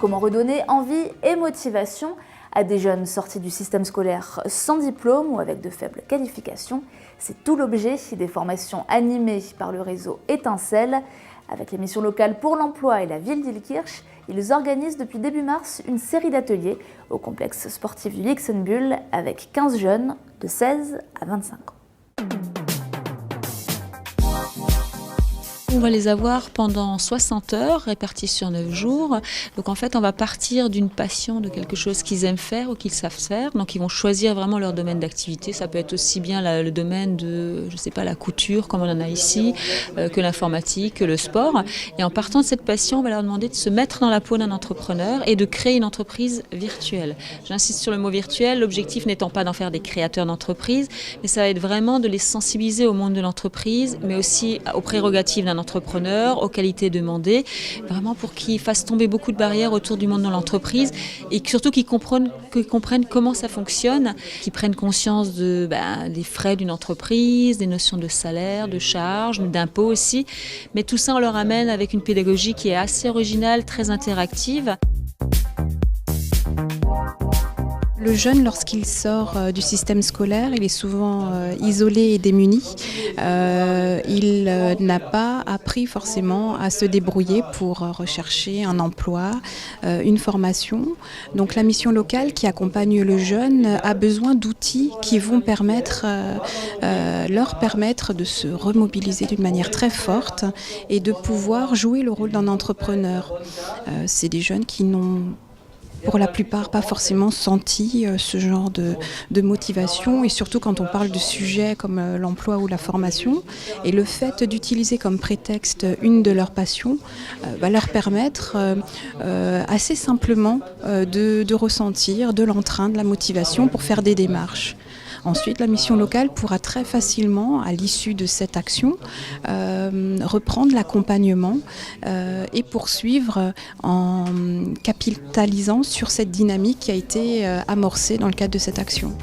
Comment redonner envie et motivation à des jeunes sortis du système scolaire sans diplôme ou avec de faibles qualifications? C'est tout l'objet des formations animées par le réseau Étincelle. Avec les missions locales pour l'emploi et la ville d'Illkirch, ils organisent depuis début mars une série d'ateliers au complexe sportif du Yxenbull avec 15 jeunes de 16 à 25 ans. On va les avoir pendant 60 heures, réparties sur 9 jours. Donc en fait, on va partir d'une passion, de quelque chose qu'ils aiment faire ou qu'ils savent faire. Donc ils vont choisir vraiment leur domaine d'activité. Ça peut être aussi bien le domaine de, je sais pas, la couture, comme on en a ici, que l'informatique, que le sport. Et en partant de cette passion, on va leur demander de se mettre dans la peau d'un entrepreneur et de créer une entreprise virtuelle. J'insiste sur le mot virtuel, l'objectif n'étant pas d'en faire des créateurs d'entreprise, mais ça va être vraiment de les sensibiliser au monde de l'entreprise, mais aussi aux prérogatives d'un entrepreneurs, aux qualités demandées, vraiment pour qu'ils fassent tomber beaucoup de barrières autour du monde de l'entreprise et surtout qu'ils comprennent comment ça fonctionne, qu'ils prennent conscience des frais d'une entreprise, des notions de salaire, de charges, d'impôts aussi. Mais tout ça, on leur amène avec une pédagogie qui est assez originale, très interactive. Le jeune, lorsqu'il sort du système scolaire, il est souvent isolé et démuni. Il n'a pas appris forcément à se débrouiller pour rechercher un emploi, une formation. Donc la mission locale qui accompagne le jeune a besoin d'outils qui vont leur permettre de se remobiliser d'une manière très forte et de pouvoir jouer le rôle d'un entrepreneur. C'est des jeunes qui n'ont pour la plupart pas forcément senti ce genre de motivation, et surtout quand on parle de sujets comme l'emploi ou la formation. Et le fait d'utiliser comme prétexte une de leurs passions va leur permettre assez simplement de ressentir de l'entrain, de la motivation pour faire des démarches. Ensuite, la mission locale pourra très facilement, à l'issue de cette action, reprendre l'accompagnement et poursuivre en capitalisant sur cette dynamique qui a été amorcée dans le cadre de cette action.